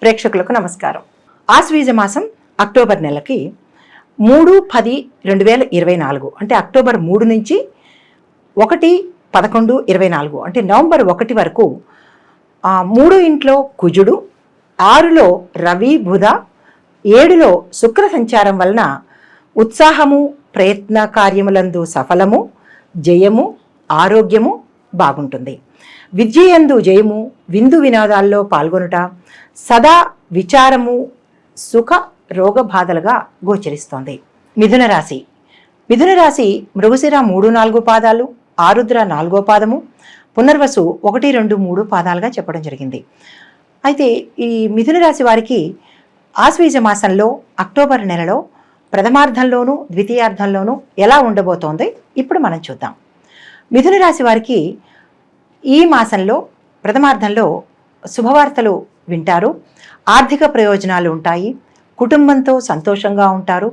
ప్రేక్షకులకు నమస్కారం. ఆశ్వీజ మాసం అక్టోబర్ నెలకి 3-10-2024 అంటే అక్టోబర్ 3 నుంచి 1-11-24 అంటే నవంబర్ 1 వరకు 3 ఇంట్లో కుజుడు, 6లో రవి బుధ, 7లో శుక్ర సంచారం వలన ఉత్సాహము, ప్రయత్న కార్యములందు సఫలము, జయము, ఆరోగ్యము బాగుంటుంది. విద్యయందు జయము, విందు వినోదాల్లో పాల్గొనుట, సదా విచారము, సుఖ రోగ బాధలుగా గోచరిస్తోంది. మిథున రాశి. మిథున రాశి మృగశిర 3-4 పాదాలు, ఆరుద్ర 4వ పాదము, పునర్వసు 1-2-3 పాదాలుగా చెప్పడం జరిగింది. అయితే ఈ మిథున రాశి వారికి ఆశ్వీజ మాసంలో అక్టోబర్ నెలలో ప్రథమార్థంలోనూ ద్వితీయార్థంలోనూ ఎలా ఉండబోతోంది ఇప్పుడు మనం చూద్దాం. మిథున రాశి వారికి ఈ మాసంలో ప్రథమార్థంలో శుభవార్తలు వింటారు, ఆర్థిక ప్రయోజనాలు ఉంటాయి, కుటుంబంతో సంతోషంగా ఉంటారు.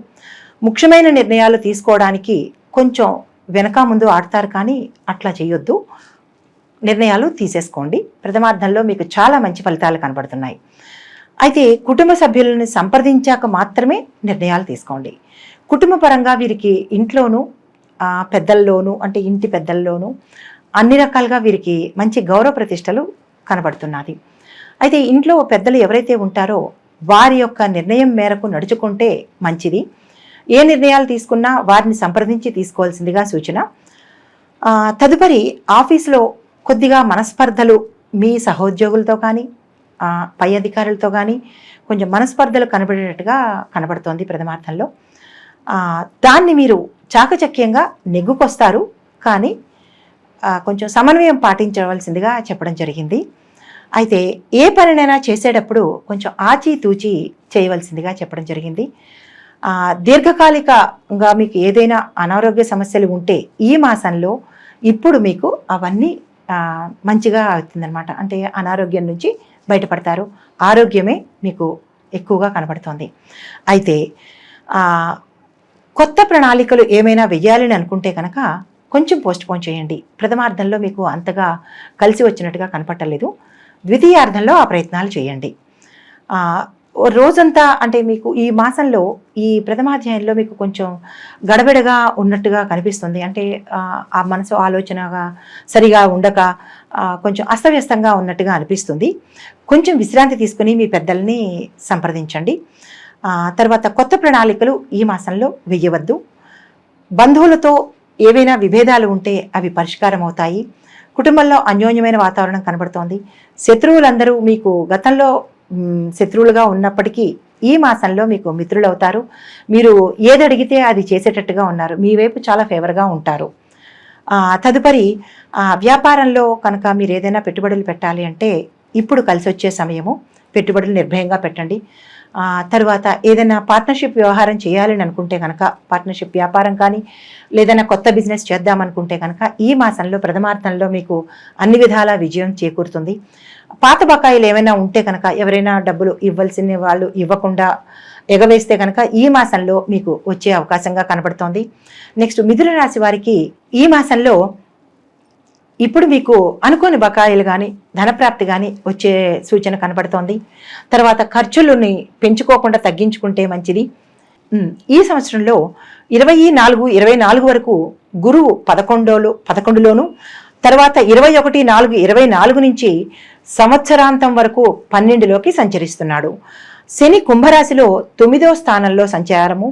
ముఖ్యమైన నిర్ణయాలు తీసుకోవడానికి కొంచెం వెనక ముందు ఆడతారు, కానీ అట్లా చేయొద్దు, నిర్ణయాలు తీసేసుకోండి. ప్రథమార్థంలో మీకు చాలా మంచి ఫలితాలు కనబడుతున్నాయి. అయితే కుటుంబ సభ్యులను సంప్రదించాక మాత్రమే నిర్ణయాలు తీసుకోండి. కుటుంబ పరంగా వీరికి ఇంట్లోనూ పెద్దల్లోనూ అంటే ఇంటి పెద్దల్లోనూ అన్ని రకాలుగా వీరికి మంచి గౌరవ ప్రతిష్టలు కనబడుతున్నది. అయితే ఇంట్లో పెద్దలు ఎవరైతే ఉంటారో వారి యొక్క నిర్ణయం మేరకు నడుచుకుంటే మంచిది. ఏ నిర్ణయాలు తీసుకున్నా వారిని సంప్రదించి తీసుకోవాల్సిందిగా సూచన. తదుపరి ఆఫీసులో కొద్దిగా మనస్పర్ధలు మీ సహోద్యోగులతో కానీ పై అధికారులతో కానీ కొంచెం మనస్పర్ధలు కనబడేటట్టుగా కనబడుతోంది ప్రథమార్థంలో. దాన్ని మీరు చాకచక్యంగా నెగ్గుకొస్తారు, కానీ కొంచెం సమన్వయం పాటించవలసిందిగా చెప్పడం జరిగింది. అయితే ఏ పనినైనా చేసేటప్పుడు కొంచెం ఆచితూచి చేయవలసిందిగా చెప్పడం జరిగింది. దీర్ఘకాలికంగా మీకు ఏదైనా అనారోగ్య సమస్యలు ఉంటే ఈ మాసంలో ఇప్పుడు మీకు అవన్నీ మంచిగా అవుతుందన్నమాట. అంటే అనారోగ్యం నుంచి బయటపడతారు, ఆరోగ్యమే మీకు ఎక్కువగా కనబడుతోంది. అయితే కొత్త ప్రణాళికలు ఏమైనా వెయ్యాలని అనుకుంటే కనుక కొంచెం పోస్ట్పోన్ చేయండి. ప్రథమార్థంలో మీకు అంతగా కలిసి వచ్చినట్టుగా కనపట్టలేదు. ద్వితీయార్థంలో ఆ ప్రయత్నాలు చేయండి. రోజంతా అంటే మీకు ఈ మాసంలో ఈ ప్రథమాధ్యాయంలో మీకు కొంచెం గడబిడగా ఉన్నట్టుగా కనిపిస్తుంది. అంటే ఆ మనసు ఆలోచనగా సరిగా ఉండక కొంచెం అస్తవ్యస్తంగా ఉన్నట్టుగా అనిపిస్తుంది. కొంచెం విశ్రాంతి తీసుకుని మీ పెద్దల్ని సంప్రదించండి. తర్వాత కొత్త ప్రణాళికలు ఈ మాసంలో వెయ్యవద్దు. బంధువులతో ఏవైనా విభేదాలు ఉంటే అవి పరిష్కారం అవుతాయి. కుటుంబంలో అన్యోన్యమైన వాతావరణం కనబడుతోంది. శత్రువులందరూ మీకు గతంలో శత్రువులుగా ఉన్నప్పటికీ ఈ మాసంలో మీకు మిత్రులు అవుతారు. మీరు ఏది అడిగితే అది చేసేటట్టుగా ఉన్నారు, మీ వైపు చాలా ఫేవర్గా ఉంటారు. తదుపరి వ్యాపారంలో కనుక మీరు ఏదైనా పెట్టుబడులు పెట్టాలి అంటే ఇప్పుడు కలిసి వచ్చే సమయము. పెట్టుబడులు నిర్భయంగా పెట్టండి. తర్వాత ఏదైనా పార్ట్నర్షిప్ వ్యవహారం చేయాలని అనుకుంటే కనుక పార్ట్నర్షిప్ వ్యాపారం కానీ లేదైనా కొత్త బిజినెస్ చేద్దామనుకుంటే కనుక ఈ మాసంలో ప్రథమార్థంలో మీకు అన్ని విధాల విజయం చేకూరుతుంది. పాత బకాయిలు ఏమైనా ఉంటే కనుక ఎవరైనా డబ్బులు ఇవ్వాల్సిన వాళ్ళు ఇవ్వకుండా ఎగవేస్తే కనుక ఈ మాసంలో మీకు వచ్చే అవకాశంగా కనబడుతోంది. నెక్స్ట్ మిథున రాశి వారికి ఈ మాసంలో ఇప్పుడు మీకు అనుకోని బకాయిలు కానీ ధనప్రాప్తి కానీ వచ్చే సూచన కనబడుతోంది. తర్వాత ఖర్చులని పెంచుకోకుండా తగ్గించుకుంటే మంచిది. ఈ సంవత్సరంలో 24-24 వరకు గురువు 11లోను, తర్వాత 21-4-24 నుంచి సంవత్సరాంతం వరకు 12లోకి సంచరిస్తున్నాడు. శని కుంభరాశిలో 9వ స్థానంలో సంచారము.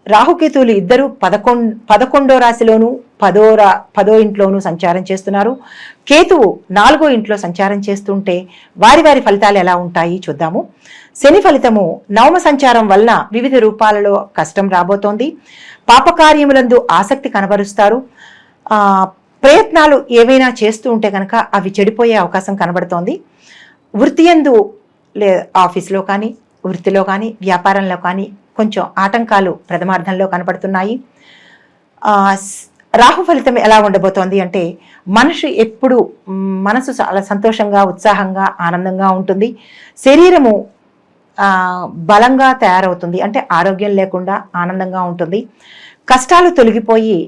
రాహుకేతువులు ఇద్దరు 11వ రాశిలోను 10వ ఇంట్లోనూ సంచారం చేస్తున్నారు. కేతువు 4వ ఇంట్లో సంచారం చేస్తుంటే వారి ఫలితాలు ఎలా ఉంటాయి చూద్దాము. శని ఫలితము నవమ సంచారం వలన వివిధ రూపాలలో కష్టం రాబోతోంది. పాపకార్యములందు ఆసక్తి కనబరుస్తారు. ప్రయత్నాలు ఏవైనా చేస్తూ ఉంటే కనుక అవి చెడిపోయే అవకాశం కనబడుతోంది. వృత్తియందు ఆఫీసులో కానీ వృత్తిలో కానీ వ్యాపారంలో కానీ కొంచెం ఆటంకాలు ప్రథమార్థంలో కనపడుతున్నాయి. రాహు ఫలితం ఎలా ఉండబోతోంది అంటే మనసు చాలా సంతోషంగా, ఉత్సాహంగా, ఆనందంగా ఉంటుంది. శరీరము బలంగా తయారవుతుంది, అంటే ఆరోగ్యం లేకుండా ఆనందంగా ఉంటుంది. కష్టాలు తొలగిపోయి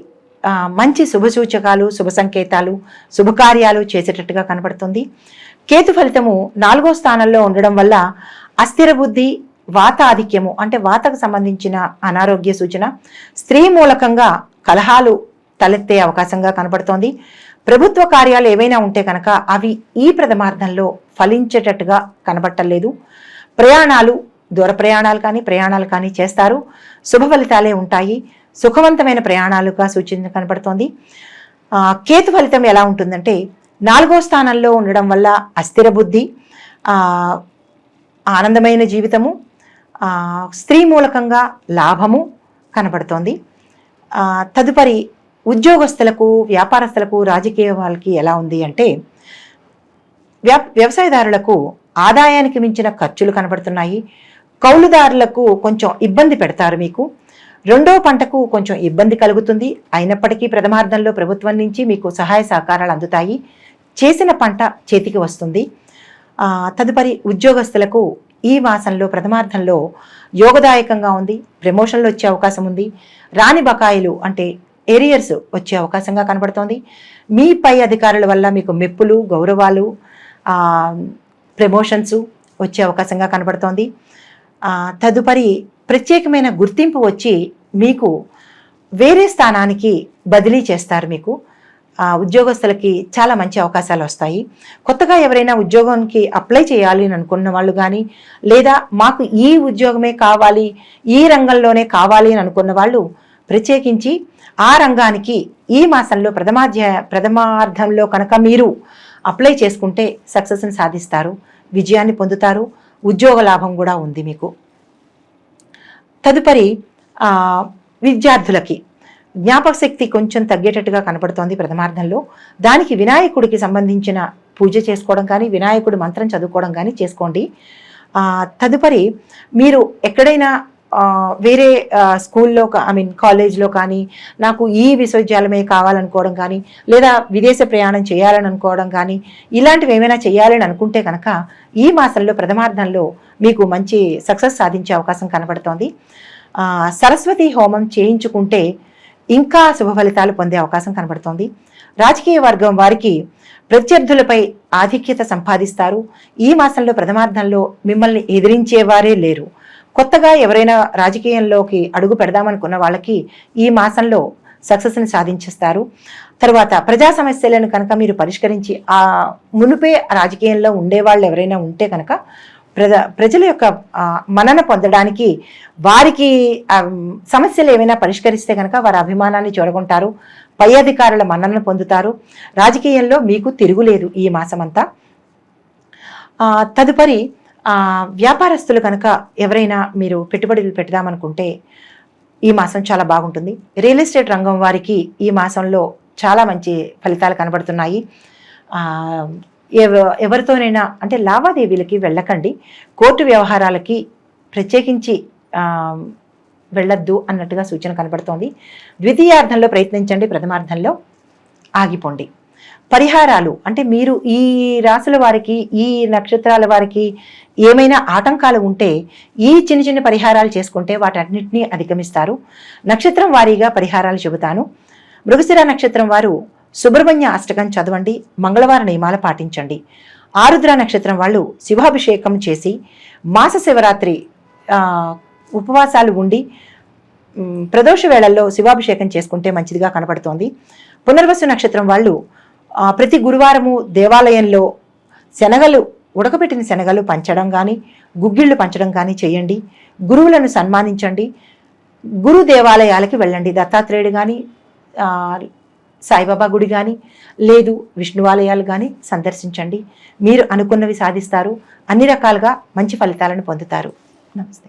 మంచి శుభసూచకాలు, శుభ సంకేతాలు, శుభకార్యాలు చేసేటట్టుగా కనబడుతుంది. కేతు ఫలితము 4వ స్థానంలో ఉండడం వల్ల అస్థిర బుద్ధి, వాత ఆధిక్యము అంటే వాతకు సంబంధించిన అనారోగ్య సూచన, స్త్రీ మూలకంగా కలహాలు తలెత్తే అవకాశంగా కనబడుతోంది. ప్రభుత్వ కార్యాలు ఏవైనా ఉంటే కనుక అవి ఈ ప్రథమార్థంలో ఫలించేటట్టుగా కనబట్టలేదు. ప్రయాణాలు, దూర ప్రయాణాలు కానీ చేస్తారు. శుభ ఫలితాలే ఉంటాయి. సుఖవంతమైన ప్రయాణాలుగా సూచన కనబడుతోంది. కేతు ఫలితం ఎలా ఉంటుందంటే 4వ స్థానంలో ఉండడం వల్ల అస్థిర బుద్ధి, ఆనందమైన జీవితము, స్త్రీ మూలకంగా లాభము కనబడుతోంది. తదుపరి ఉద్యోగస్తులకు, వ్యాపారస్తులకు, రాజకీయ వాళ్ళకి ఎలా ఉంది అంటే వ్యవసాయదారులకు ఆదాయానికి మించిన ఖర్చులు కనబడుతున్నాయి. కౌలుదారులకు కొంచెం ఇబ్బంది పెడతారు. మీకు 2వ పంటకు కొంచెం ఇబ్బంది కలుగుతుంది. అయినప్పటికీ ప్రథమార్థంలో ప్రభుత్వం నుంచి మీకు సహాయ సహకారాలు అందుతాయి. చేసిన పంట చేతికి వస్తుంది. తదుపరి ఉద్యోగస్తులకు ఈ మాసంలో ప్రథమార్థంలో యోగదాయకంగా ఉంది. ప్రమోషన్లు వచ్చే అవకాశం ఉంది. రాని బకాయిలు అంటే ఏరియర్స్ వచ్చే అవకాశంగా కనబడుతోంది. మీ పై అధికారుల వల్ల మీకు మెప్పులు, గౌరవాలు, ప్రమోషన్స్ వచ్చే అవకాశంగా కనబడుతోంది. తదుపరి ప్రత్యేకమైన గుర్తింపు వచ్చి మీకు వేరే స్థానానికి బదిలీ చేస్తారు. మీకు ఉద్యోగస్తులకి చాలా మంచి అవకాశాలు వస్తాయి. కొత్తగా ఎవరైనా ఉద్యోగానికి అప్లై చేయాలి అని అనుకున్న వాళ్ళు కానీ, లేదా మాకు ఈ ఉద్యోగమే కావాలి, ఈ రంగంలోనే కావాలి అని అనుకున్న వాళ్ళు ప్రత్యేకించి ఆ రంగానికి ఈ మాసంలో ప్రథమార్థంలో కనుక మీరు అప్లై చేసుకుంటే సక్సెస్ని సాధిస్తారు, విజయాన్ని పొందుతారు. ఉద్యోగ లాభం కూడా ఉంది మీకు. తదుపరి విద్యార్థులకి జ్ఞాపక శక్తి కొంచెం తగ్గేటట్టుగా కనపడుతోంది ప్రథమార్థంలో. దానికి వినాయకుడికి సంబంధించిన పూజ చేసుకోవడం కానీ, వినాయకుడి మంత్రం చదువుకోవడం కానీ చేసుకోండి. తదుపరి మీరు ఎక్కడైనా వేరే స్కూల్లో కాలేజ్లో కానీ, నాకు ఈ విశ్వవిద్యాలయమే కావాలనుకోవడం కానీ, లేదా విదేశ ప్రయాణం చేయాలని అనుకోవడం కానీ, ఇలాంటివి ఏమైనా చేయాలని అనుకుంటే కనుక ఈ మాసంలో ప్రథమార్థంలో మీకు మంచి సక్సెస్ సాధించే అవకాశం కనబడుతోంది. సరస్వతి హోమం చేయించుకుంటే ఇంకా శుభ ఫలితాలు పొందే అవకాశం కనబడుతోంది. రాజకీయ వర్గం వారికి ప్రత్యర్థులపై ఆధిక్యత సంపాదిస్తారు. ఈ మాసంలో ప్రథమార్థంలో మిమ్మల్ని ఎదిరించేవారే లేరు. కొత్తగా ఎవరైనా రాజకీయంలోకి అడుగు పెడదామనుకున్న వాళ్ళకి ఈ మాసంలో సక్సెస్ని సాధించేస్తారు. తర్వాత ప్రజా సమస్యలను కనుక మీరు పరిష్కరించి మునుపే రాజకీయంలో ఉండేవాళ్ళు ఎవరైనా ఉంటే కనుక ప్రజల యొక్క మన్నన పొందడానికి వారికి సమస్యలు ఏమైనా పరిష్కరిస్తే కనుక వారి అభిమానాన్ని చూరగొంటారు. పై అధికారుల మన్ననను పొందుతారు. రాజకీయంలో మీకు తిరుగులేదు ఈ మాసమంతా. తదుపరి వ్యాపారస్తులు కనుక ఎవరైనా మీరు పెట్టుబడులు పెడదామనుకుంటే ఈ మాసం చాలా బాగుంటుంది. రియల్ ఎస్టేట్ రంగం వారికి ఈ మాసంలో చాలా మంచి ఫలితాలు కనబడుతున్నాయి. ఎవరితోనైనా అంటే లావాదేవీలకి వెళ్ళకండి. కోర్టు వ్యవహారాలకి ప్రత్యేకించి వెళ్ళొద్దు అన్నట్టుగా సూచన కనబడుతోంది. ద్వితీయార్థంలో ప్రయత్నించండి, ప్రథమార్థంలో ఆగిపోండి. పరిహారాలు అంటే మీరు ఈ రాశుల వారికి, ఈ నక్షత్రాల వారికి ఏమైనా ఆటంకాలు ఉంటే ఈ చిన్న చిన్న పరిహారాలు చేసుకుంటే వాటన్నిటినీ అధిగమిస్తారు. నక్షత్రం వారీగా పరిహారాలు చెబుతాను. మృగశిర నక్షత్రం వారు సుబ్రహ్మణ్య అష్టకం చదవండి, మంగళవార నియమాలు పాటించండి. ఆరుద్ర నక్షత్రం వాళ్ళు శివాభిషేకం చేసి మాస శివరాత్రి ఉపవాసాలు ఉండి ప్రదోష వేళల్లో శివాభిషేకం చేసుకుంటే మంచిదిగా కనపడుతోంది. పునర్వసు నక్షత్రం వాళ్ళు ప్రతి గురువారము దేవాలయంలో ఉడకబెట్టిన శనగలు పంచడం కానీ, గుగ్గిళ్ళు పంచడం కానీ చేయండి. గురువులను సన్మానించండి. గురు దేవాలయాలకి వెళ్ళండి. దత్తాత్రేయుడు కానీ, సాయిబాబా గుడి కానీ, లేదు విష్ణువాలయాలు కానీ సందర్శించండి. మీరు అనుకున్నవి సాధిస్తారు. అన్ని రకాలుగా మంచి ఫలితాలను పొందుతారు. నమస్తే.